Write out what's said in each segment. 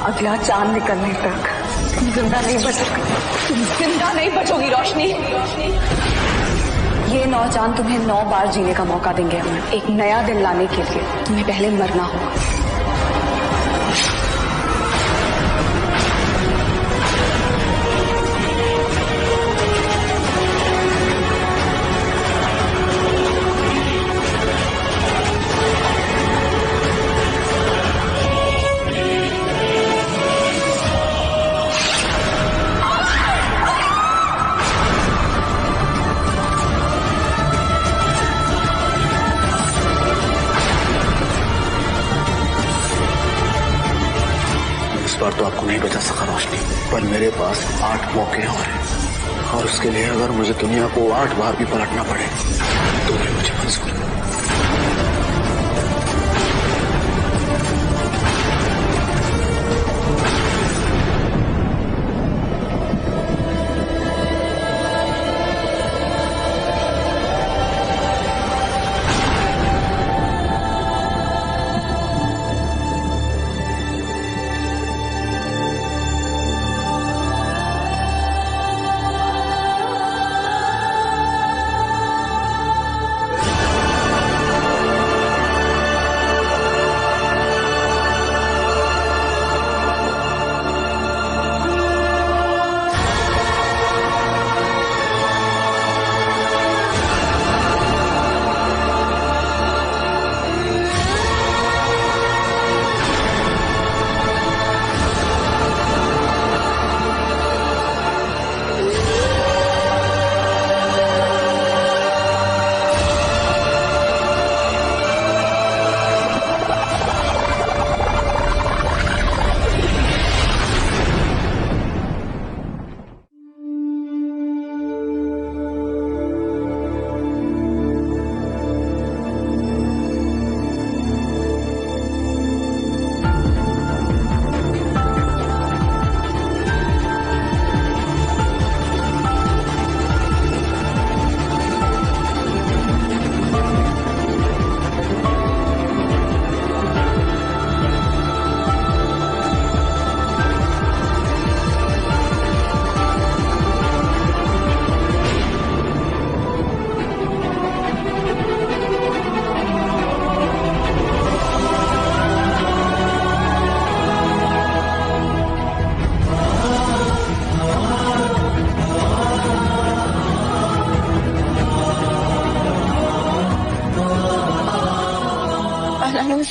अगला चांद निकलने तक तुम जिंदा नहीं बचोगी रोशनी। ये 9 चांद तुम्हें 9 बार जीने का मौका देंगे। अमन, एक नया दिन लाने के लिए तुम्हें पहले मरना होगा। इस बार तो आपको नहीं बचा सका रोशनी, पर मेरे पास 8 मौके और हैं, और उसके लिए अगर मुझे दुनिया को 8 बार भी पलटना पड़े तो भी मुझे मंजूर है।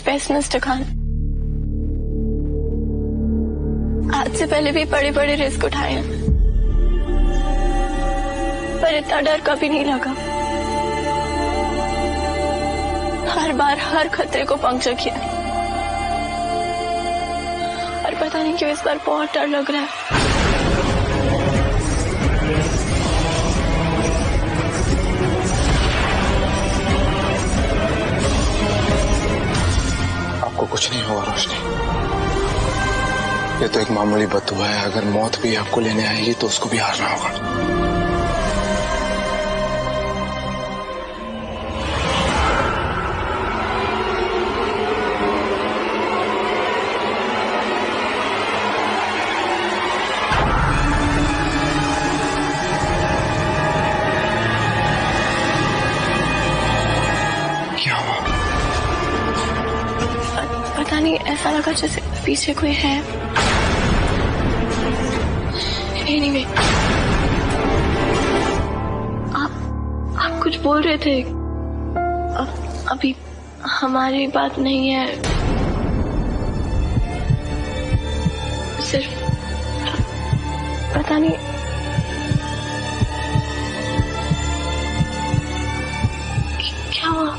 बेस्ट मिस्टर खान, आज से पहले भी बड़े बड़े रिस्क उठाए हैं, पर इतना डर कभी नहीं लगा। हर बार हर खतरे को पंक्चर किया, और पता नहीं क्यों इस बार बहुत डर लग रहा है। आपको कुछ नहीं होगा रोशनी, ये तो एक मामूली बददुआ है। अगर मौत भी आपको लेने आएगी तो उसको भी हारना होगा। क्या हुआ? पता नहीं, ऐसा लगा जैसे पीछे कोई है। एनीवे, आप कुछ बोल रहे थे। अभी हमारी बात नहीं है, सिर्फ पता नहीं क्या हुआ।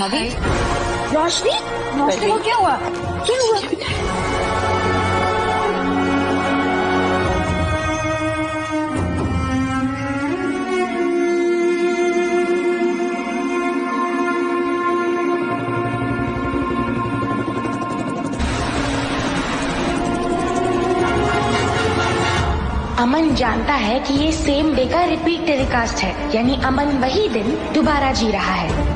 भाभी, रोशनी, रोशनी को क्या हुआ? क्या हुआ? अमन जानता है कि ये सेम डे का रिपीट टेलीकास्ट है, यानी अमन वही दिन दोबारा जी रहा है।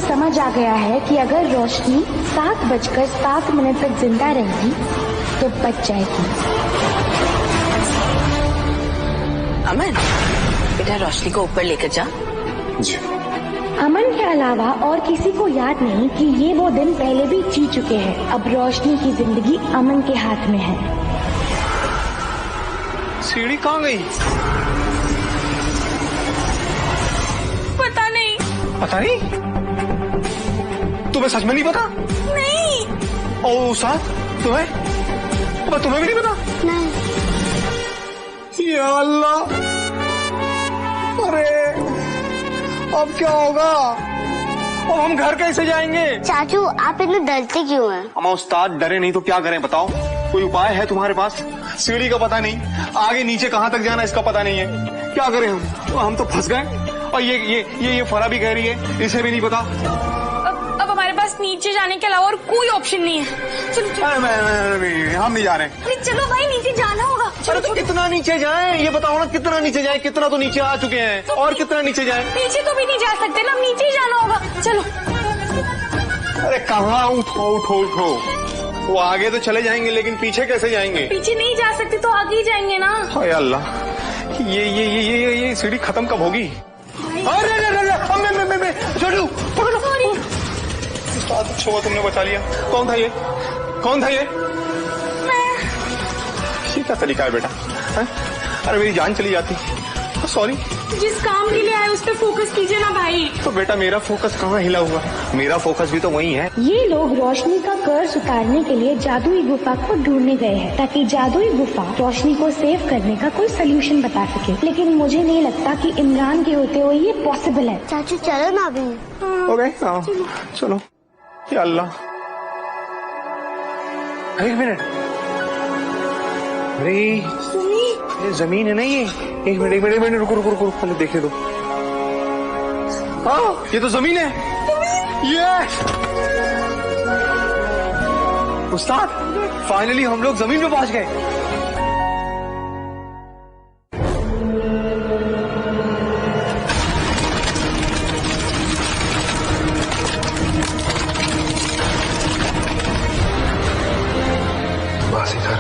समझ आ गया है कि अगर रोशनी 7:07 तक जिंदा रहेगी तो बच जाएगी। अमन, बेटा रोशनी को ऊपर लेकर जा। जी। अमन के अलावा और किसी को याद नहीं कि ये वो दिन पहले भी जी चुके हैं। अब रोशनी की जिंदगी अमन के हाथ में है। सीढ़ी कहाँ गई? पता नहीं। पता नहीं? तुम्हें सच में नहीं पता? नहीं। ओ साथ तुम्हें? अब तुम्हें भी नहीं पता? नहीं। या अल्लाह, अरे अब क्या होगा? अब हम घर कैसे जाएंगे? चाचू आप इतने डरते क्यों हैं? हम उस्ताद डरे नहीं तो क्या करें बताओ? कोई उपाय है तुम्हारे पास? सीढ़ी का पता नहीं, आगे नीचे कहाँ तक जाना इसका पता नहीं है। क्या करें हम तो फंस गए। और ये फरा भी कह रही है इसे भी नहीं पता। अब हमारे पास पास नीचे जाने के अलावा और कोई ऑप्शन नहीं है। चलो चलो। हम नहीं जा रहे। अरे चलो भाई, नीचे जाना होगा। चलो तो कितना नीचे जाएं? ये बताओ ना, कितना नीचे जाएं? कितना तो नीचे आ चुके हैं, तो और कितना नीचे जाएं? नीचे तो भी नहीं जा सकते ना, नीचे ही जाना होगा। चलो। अरे कहाँ? उठो उठो उठो। वो आगे तो चले जाएंगे, लेकिन पीछे कैसे जाएंगे? पीछे नहीं जा सकते तो आगे ही जाएंगे ना। हाय अल्लाह, ये सीढ़ी खत्म कब होगी? अरे छोटू पकड़ो। अच्छा हुआ तुमने बचा लिया। कौन था ये? कौन था ये? ये क्या तरीका है बेटा? है? अरे मेरी जान चली जाती। सॉरी। जिस काम के लिए आए उस पर फोकस कीजिए ना भाई। तो बेटा मेरा फोकस कहाँ हिला हुआ? मेरा फोकस भी तो वही है। ये लोग रोशनी का कर्ज उतारने के लिए जादुई गुफा को ढूंढने गए हैं ताकि जादुई गुफा रोशनी को सेव करने का कोई सोल्यूशन बता सके, लेकिन मुझे नहीं लगता कि इमरान के होते हुए ये पॉसिबल है। चाचू चलो ना अभी। ओके चलो। या अल्लाह, एक मिनट। अरे ये जमीन है ना ये। एक मिनट रुको पहले देखने दो। हाँ ये तो जमीन है। ये उस्ताद, फाइनली हम लोग जमीन पे पहुंच गए। बस इधर।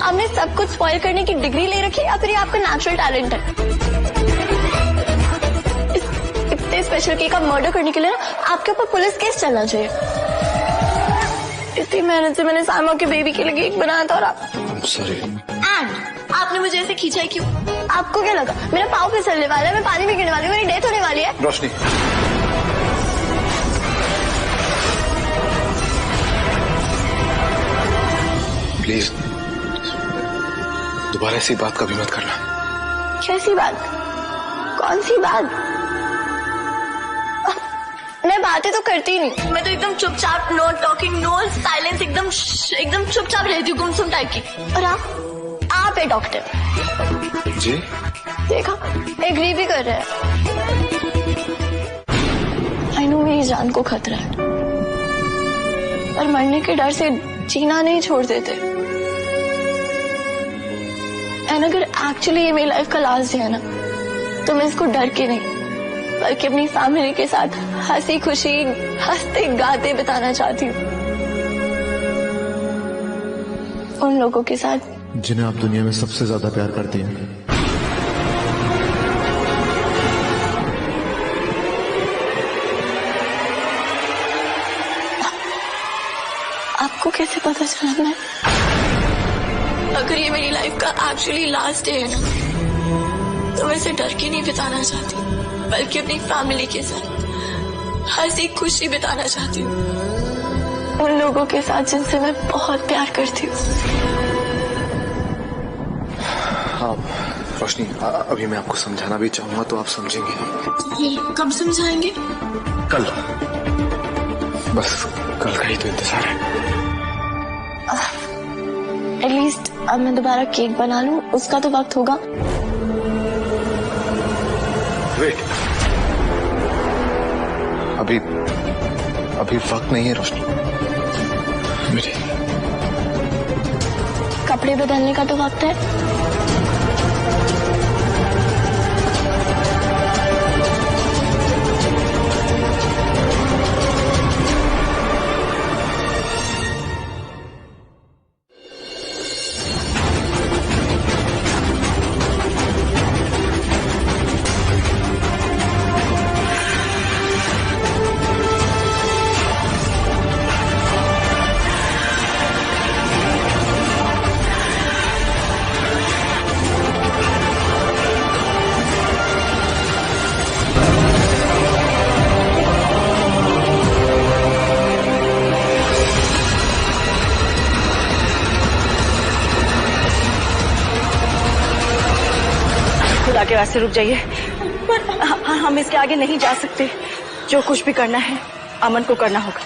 आपने सब कुछ स्पॉइल करने की डिग्री ले रखी है या फिर ये आपका नेचुरल टैलेंट है? इतने स्पेशल केक का मर्डर करने के लिए ना आपके ऊपर पुलिस केस चलना चाहिए। इतनी मेहनत से मैंने साइमा के बेबी के लिए केक बनाया था और आप सॉरी। एंड आपने मुझे ऐसे खींचा है क्यों? आपको क्या लगा मेरा पाँव फिसलने वाला है, मैं पानी में गिरने वाली हूँ, मेरी डेथ होने वाली है? रोशनी प्लीज दोबारा ऐसी बात कभी मत करना। कैसी बात? कौन सी बात? मैं बातें तो करती ही नहीं, मैं तो एकदम चुपचाप, नो टॉकिंग, नो साइलेंस, एकदम चुपचाप रहती हूँ, गुमसुम टाइप की। और आप है डॉक्टर जी? देखा, एग्री भी कर रहे हैं। आई नो मेरी जान को खतरा है, पर मरने के डर से जीना नहीं छोड़ देते। एंड अगर एक्चुअली ये मेरी लाइफ का लास्ट डे है ना, तो मैं इसको डर के नहीं बल्कि अपनी फैमिली के साथ हंसी खुशी हंसते गाते बिताना चाहती हूँ, उन लोगों के साथ जिन्हें आप दुनिया में सबसे ज्यादा प्यार करती हैं। कैसे पता चला मैं? अगर ये मेरी लाइफ का एक्चुअली लास्ट डे है ना, तो मैं इसे डर के नहीं बिताना चाहती, बल्कि अपनी फैमिली के साथ हंसी खुशी बिताना चाहती हूँ, उन लोगों के साथ जिनसे मैं बहुत प्यार करती हूँ। हाँ रोशनी, अभी मैं आपको समझाना भी चाहूंगा तो आप समझेंगे। कब समझाएंगे? कल, बस कल का ही तो इंतजार है। एटलीस्ट अब मैं दोबारा केक बना लूं, उसका तो वक्त होगा। वेट, अभी वक्त नहीं है रोशनी। मेरे कपड़े बदलने का तो वक्त है। खुदा के वास्ते रुक जाइए, हम इसके आगे नहीं जा सकते। जो कुछ भी करना है अमन को करना होगा।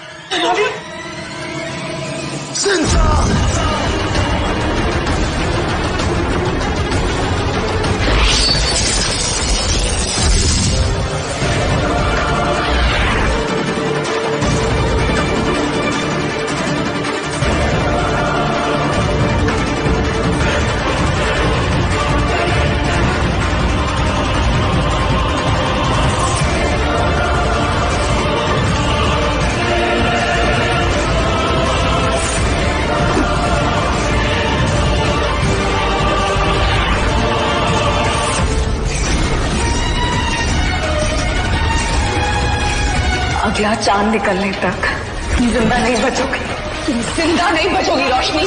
अगला चांद निकलने तक तुम जिंदा नहीं बचोगी, तुम जिंदा नहीं बचोगी रोशनी।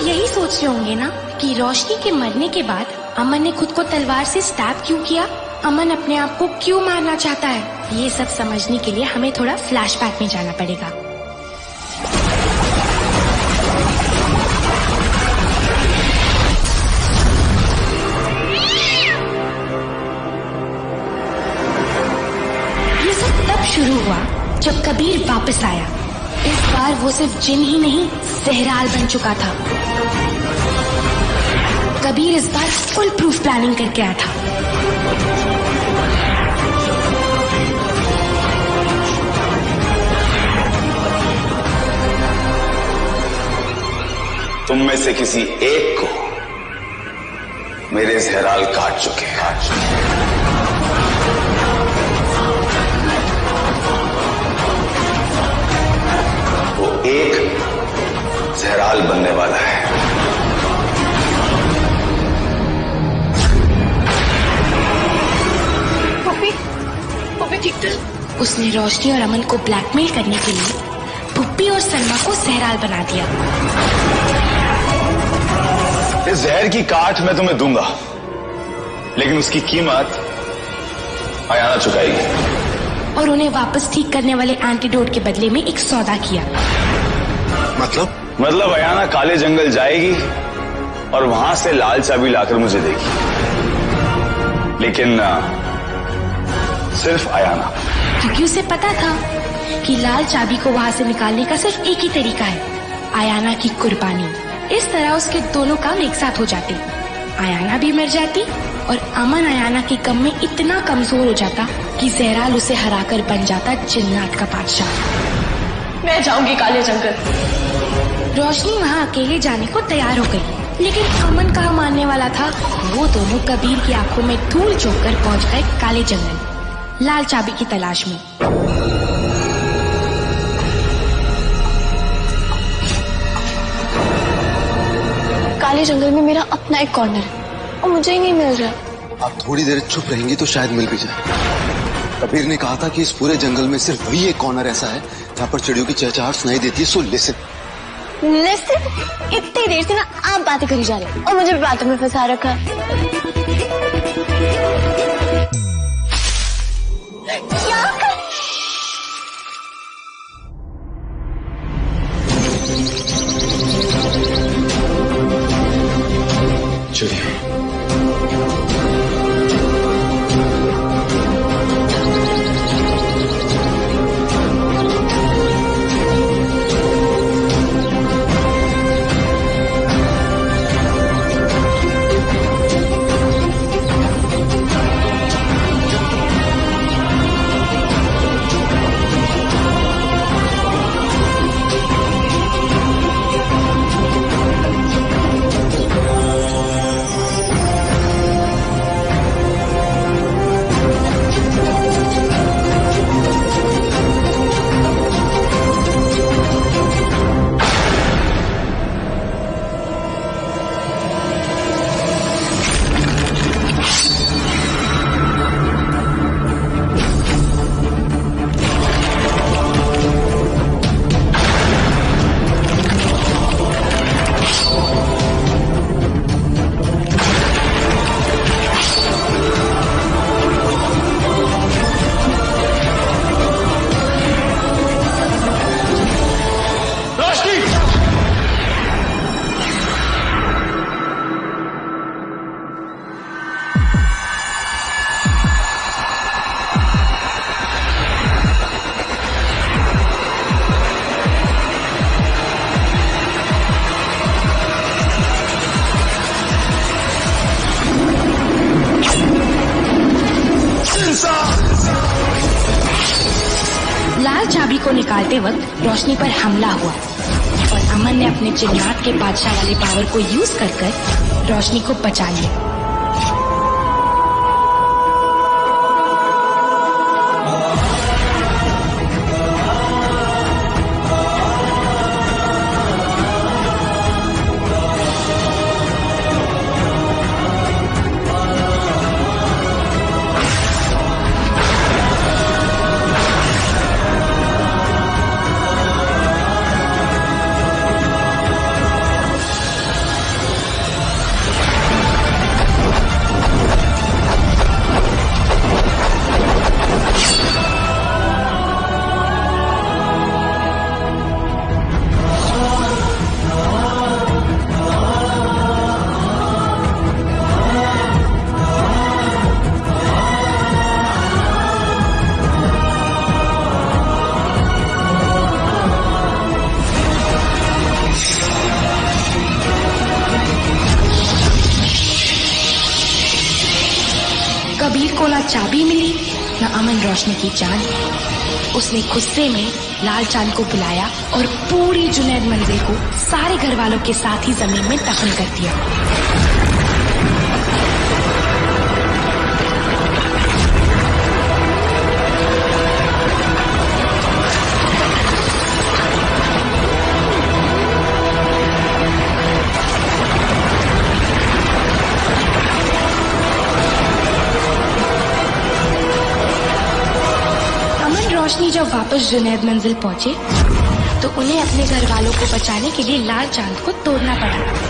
यही सोच रहे होंगे ना कि रोशनी के मरने के बाद अमन ने खुद को तलवार से स्टैब क्यों किया, अमन अपने आप को क्यों मारना चाहता है। ये सब समझने के लिए हमें थोड़ा फ्लैशबैक में जाना पड़ेगा। ये सब तब शुरू हुआ जब कबीर वापस आया। इस बार वो सिर्फ जिन ही नहीं जहराल बन चुका था। कबीर इस बार फुल प्रूफ प्लानिंग करके आया था। तुम में से किसी एक को मेरे जहराल काट चुके। वो एक जहराल बनने वाला है। पुप्पी ठीक था। उसने रोशनी और अमन को ब्लैकमेल करने के लिए पुप्पी और सलमा को जहराल बना दिया। इस जहर की काट मैं तुम्हें दूंगा, लेकिन उसकी कीमत अयाना चुकाएगी। और उन्हें वापस ठीक करने वाले एंटीडोट के बदले में एक सौदा किया। मतलब अयाना काले जंगल जाएगी और वहां से लाल चाबी लाकर मुझे देगी, लेकिन सिर्फ अयाना, क्योंकि उसे पता था कि लाल चाबी को वहां से निकालने का सिर्फ एक ही तरीका है, अयाना की कुर्बानी। इस तरह उसके दोनों काम एक साथ हो जाते। अयाना भी मर जाती और अमन अयाना की कम में इतना कमजोर हो जाता कि जहराल उसे हराकर बन जाता जिन्नात का बादशाह। मैं जाऊंगी काले जंगल। रोशनी वहाँ अकेले जाने को तैयार हो गई, लेकिन अमन कहाँ मानने वाला था। वो दोनों कबीर की आंखों में धूल झोंक कर पहुँच गए काले जंगल, लाल चाबी की तलाश में। काले जंगल में मेरा अपना एक कॉर्नर है और मुझे ही नहीं मिल रहा। आप थोड़ी देर चुप रहेंगी तो शायद मिल भी जाए। कबीर ने कहा था कि इस पूरे जंगल में सिर्फ वही एक कॉर्नर ऐसा है जहाँ पर चिड़ियों की चहचहाट सुनाई देती है। So listen. इतनी देर से ना आप बातें करी जा रहे हैं और मुझे भी बातों में फंसा रखा है। क्या कर... चलिए। लाल चाबी को निकालते वक्त रोशनी पर हमला हुआ और अमन ने अपने जिन्नात के बादशाह वाले पावर को यूज कर रोशनी को बचा लिया। कबीर को ना चाबी मिली न अमन रोशनी की जान। उसने गुस्से में लाल चांद को बुलाया और पूरी जुनैद मंजिल को सारे घर वालों के साथ ही जमीन में दफन कर दिया। रोशनी जब वापस जुनैद मंजिल पहुंचे तो उन्हें अपने घर वालों को बचाने के लिए लाल चांद को तोड़ना पड़ा।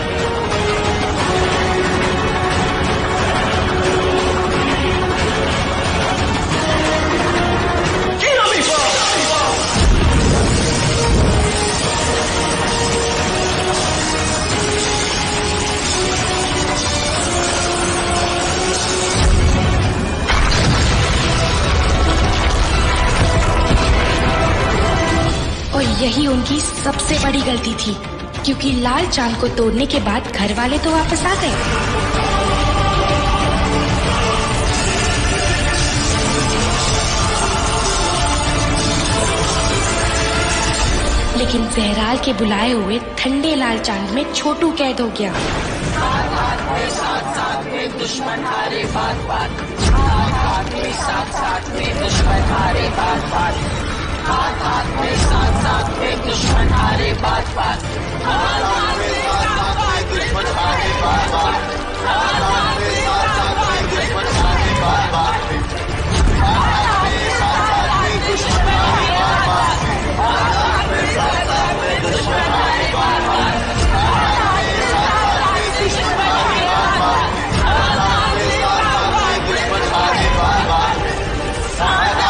और यही उनकी सबसे बड़ी गलती थी, क्योंकि लाल चांद को तोड़ने के बाद घर वाले तो वापस आ गए। लेकिन जहराल के बुलाए हुए ठंडे लाल चांद में छोटू कैद हो गया। दुश्मन हारे बात बात, हाथ में साथ में दुश्मन हारे बात बात, हाथ में साथ में दुश्मन हारे बात बात, हाथ में साथ में दुश्मन हारे बात बात, हाथ में साथ में दुश्मन हारे बात बात, हाथ में साथ में दुश्मन हारे बात बात, हाथ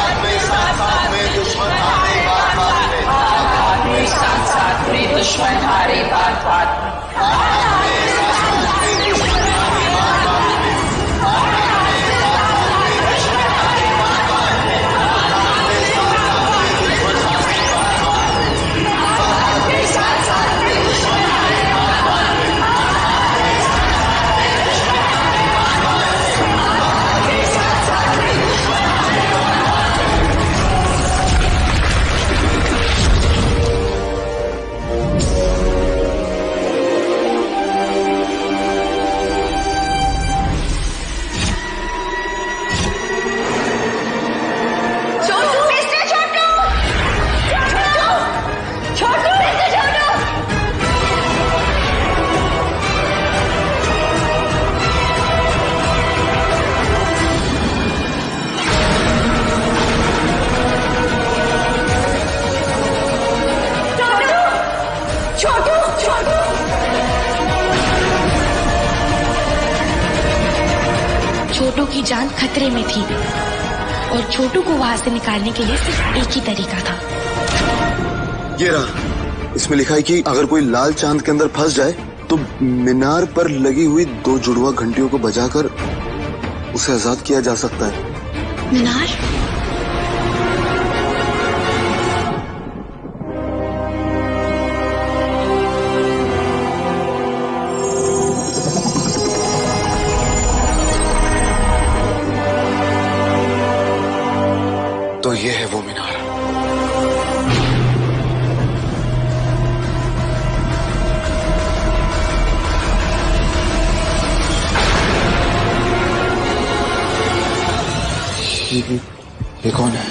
में साथ में दुश्मन हारे बात बात, हाथ में साथ में दुश्मन हारे बात बात, हाथ में साथ में दुश्मन हारे बात बात, छोटू की जान खतरे में थी और छोटू को वहां से निकालने के लिए सिर्फ एक ही तरीका था। ये रहा, इसमें लिखा है कि अगर कोई लाल चांद के अंदर फंस जाए तो मीनार पर लगी हुई 2 जुड़वा घंटियों को बजाकर उसे आजाद किया जा सकता है। मीनार? तो ये है वो मीनार। ये कौन है?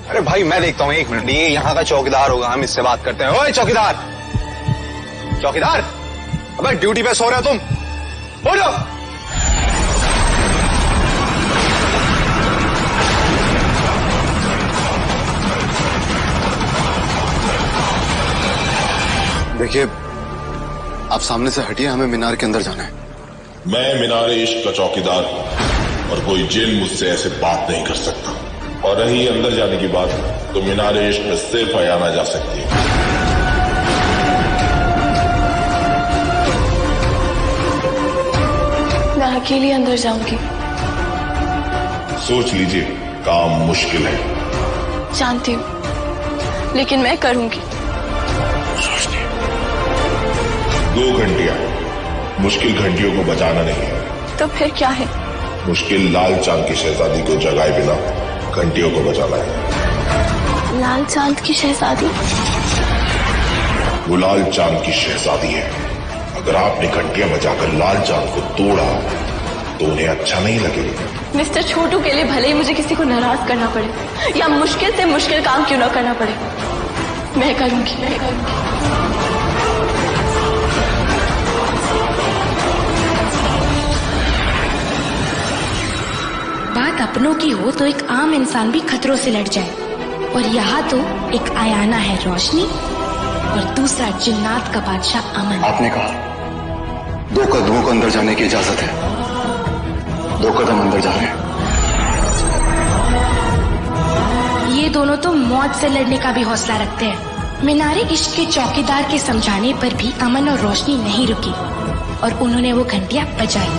अरे भाई मैं देखता हूँ, 1 मिनट। ये यहाँ का चौकीदार होगा, हम इससे बात करते हैं। ओए चौकीदार, चौकीदार, अबे ड्यूटी पे सो रहे हो तुम? उठो। देखिए, आप सामने से हटिए, हमें मीनार के अंदर जाना है। मैं मीनार इश्क का चौकीदार हूं और कोई जिन मुझसे ऐसे बात नहीं कर सकता। और रही अंदर जाने की बात, तो मीनार इश्क में सिर्फ आना जा सकती है। मैं अकेली अंदर जाऊंगी। सोच लीजिए, काम मुश्किल है। जानती हूँ, लेकिन मैं करूंगी। 2 घंटियां, मुश्किल घंटियों को बजाना नहीं है। तो फिर क्या है? मुश्किल लाल चांद की शहजादी को जगाए बिना घंटियों को बजाना है। लाल चांद की शहजादी? वो लाल चांद की शहजादी है। अगर आपने घंटियां बजाकर लाल चांद को तोड़ा तो उन्हें अच्छा नहीं लगेगा। मिस्टर छोटू के लिए भले ही मुझे किसी को नाराज करना पड़े या मुश्किल से मुश्किल काम क्यों ना करना पड़े, मैं करूंगी, मैं करूंगी। बात अपनों की हो तो एक आम इंसान भी खतरों से लड़ जाए, और यहाँ तो एक आयाना है रोशनी और दूसरा जिन्नात का बादशाह अमन। आपने कहा 2 कदमों को अंदर जाने की इजाजत है, 2 कदम अंदर जा रहे हैं। ये दोनों तो मौत से लड़ने का भी हौसला रखते हैं। मीनारे इश्क के चौकीदार के समझाने पर भी अमन और रोशनी नहीं रुकी और उन्होंने वो घंटियां बजाई।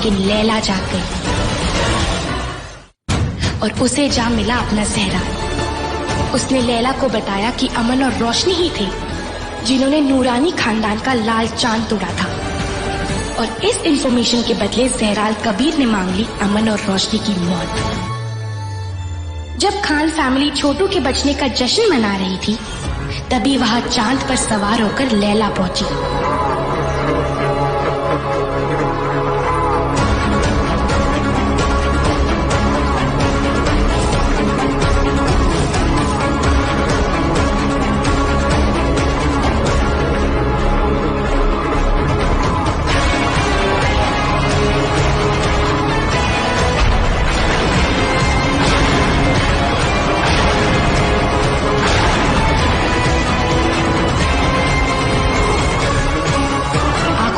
लेकिन लैला जाग गई और उसे जा मिला अपना ज़हरा। उसने लैला को बताया कि अमन और रोशनी ही थे जिन्होंने नूरानी खानदान का लाल चांद तोड़ा था, और इस इंफॉर्मेशन के बदले ज़हराल कबीर ने मांग ली अमन और रोशनी की मौत। जब खान फैमिली छोटू के बचने का जश्न मना रही थी, तभी वहां चांद पर सवार होकर लैला पहुंची।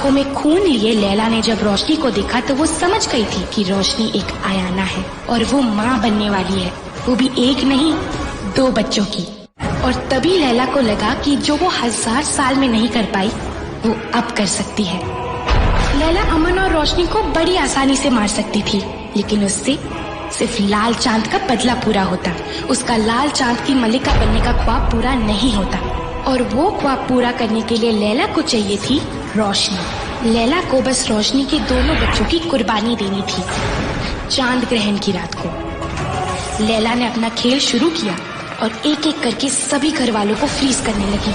में खून लिए लैला ने जब रोशनी को देखा तो वो समझ गई थी कि रोशनी एक आयाना है और वो माँ बनने वाली है, वो भी एक नहीं 2 बच्चों की। और तभी लैला को लगा कि जो वो 1000 साल में नहीं कर पाई वो अब कर सकती है। लैला अमन और रोशनी को बड़ी आसानी से मार सकती थी, लेकिन उससे सिर्फ लाल चांद का बदला पूरा होता। उसका लाल चांद की मलिका बनने का ख्वाब पूरा नहीं होता, और वो ख्वाब पूरा करने के लिए लैला को चाहिए थी रोशनी। लैला को बस रोशनी के दोनों बच्चों की कुर्बानी देनी थी। चांद ग्रहण की रात को लैला ने अपना खेल शुरू किया और एक एक करके सभी घर वालों को फ्रीज करने लगी।